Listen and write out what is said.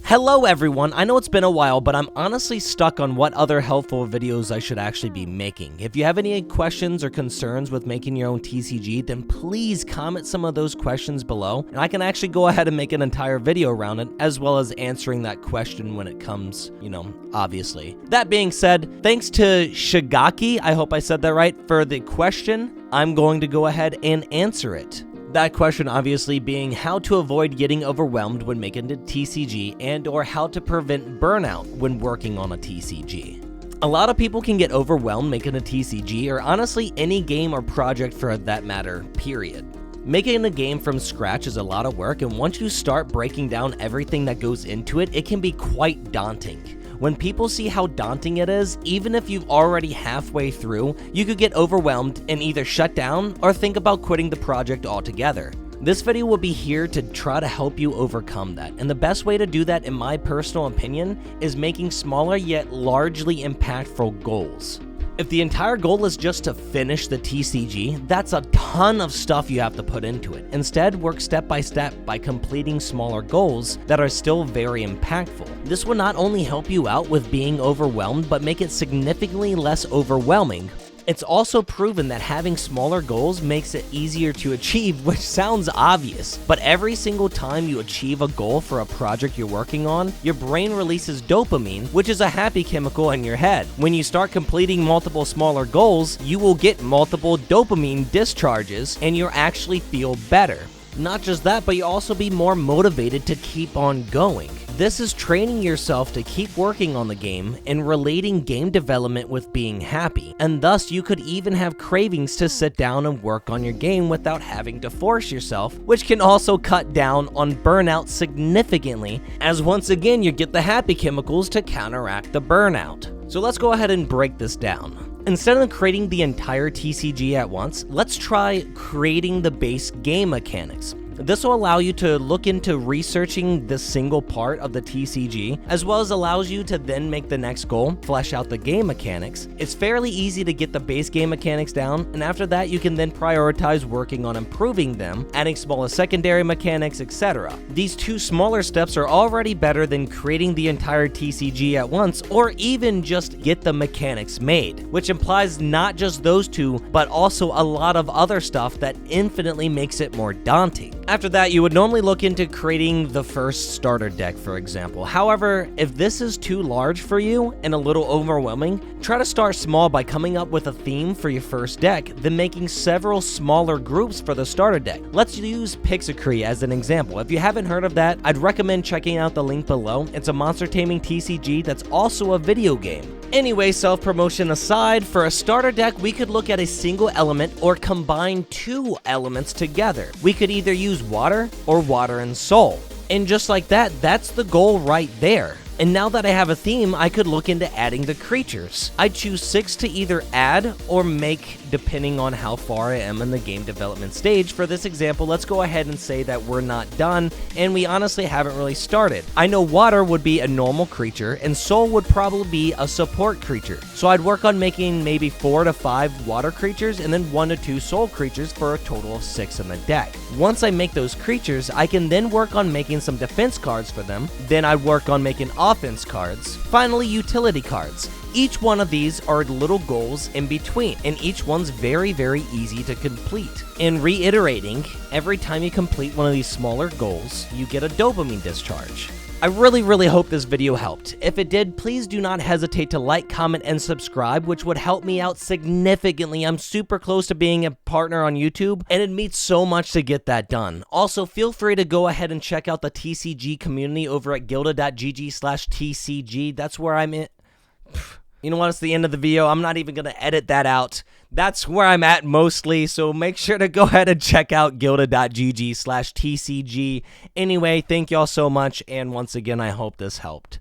Hello everyone, I know it's been a while, but I'm honestly stuck on what other helpful videos I should actually be making. If you have any questions or concerns with making your own TCG, then please comment some of those questions below, and I can actually go ahead and make an entire video around it, as well as answering that question when it comes, obviously. That being said, thanks to Shigaki, I hope I said that right, for the question. I'm going to go ahead and answer it. That question obviously being how to avoid getting overwhelmed when making a TCG and/or how to prevent burnout when working on a TCG. A lot of people can get overwhelmed making a TCG, or honestly any game or project for that matter, period. Making a game from scratch is a lot of work, and once you start breaking down everything that goes into it, it can be quite daunting. When people see how daunting it is, even if you've already halfway through, you could get overwhelmed and either shut down or think about quitting the project altogether. This video will be here to try to help you overcome that, and the best way to do that, in my personal opinion, is making smaller yet largely impactful goals. If the entire goal is just to finish the TCG, that's a ton of stuff you have to put into it. Instead, work step by step by completing smaller goals that are still very impactful. This will not only help you out with being overwhelmed, but make it significantly less overwhelming. It's also proven that having smaller goals makes it easier to achieve, which sounds obvious, but every single time you achieve a goal for a project you're working on, your brain releases dopamine, which is a happy chemical in your head. When you start completing multiple smaller goals, you will get multiple dopamine discharges and you'll actually feel better. Not just that, but you'll also be more motivated to keep on going. This is training yourself to keep working on the game and relating game development with being happy, and thus you could even have cravings to sit down and work on your game without having to force yourself, which can also cut down on burnout significantly, as once again you get the happy chemicals to counteract the burnout. So let's go ahead and break this down. Instead of creating the entire TCG at once, let's try creating the base game mechanics. This will allow you to look into researching this single part of the TCG, as well as allows you to then make the next goal, flesh out the game mechanics. It's fairly easy to get the base game mechanics down, and after that you can then prioritize working on improving them, adding smaller secondary mechanics, etc. These two smaller steps are already better than creating the entire TCG at once, or even just get the mechanics made, which implies not just those two, but also a lot of other stuff that infinitely makes it more daunting. After that, you would normally look into creating the first starter deck, for example. However, if this is too large for you and a little overwhelming, try to start small by coming up with a theme for your first deck, then making several smaller groups for the starter deck. Let's use Pixicree as an example. If you haven't heard of that, I'd recommend checking out the link below. It's a monster taming TCG that's also a video game. Anyway, self-promotion aside, for a starter deck, we could look at a single element or combine two elements together. We could either use water or water and soul. And just like that, that's the goal right there. And now that I have a theme, I could look into adding the creatures. I'd choose 6 to either add or make depending on how far I am in the game development stage. For this example, let's go ahead and say that we're not done and we honestly haven't really started. I know water would be a normal creature and soul would probably be a support creature. So I'd work on making maybe 4 to 5 water creatures and then 1 to 2 soul creatures for a total of 6 in the deck. Once I make those creatures, I can then work on making some defense cards for them. Then I'd work on making offense cards. Finally, utility cards. Each one of these are little goals in between, and each one's very easy to complete. And reiterating, every time you complete one of these smaller goals, you get a dopamine discharge. I really hope this video helped. If it did, please do not hesitate to like, comment, and subscribe, which would help me out significantly. I'm super close to being a partner on YouTube, and it means so much to get that done. Also, feel free to go ahead and check out the TCG community over at gilda.gg/TCG. That's where I'm in. You know what? It's the end of the video. I'm not even going to edit that out. That's where I'm at mostly, so make sure to go ahead and check out gilda.gg/TCG. Anyway, thank y'all so much, and once again, I hope this helped.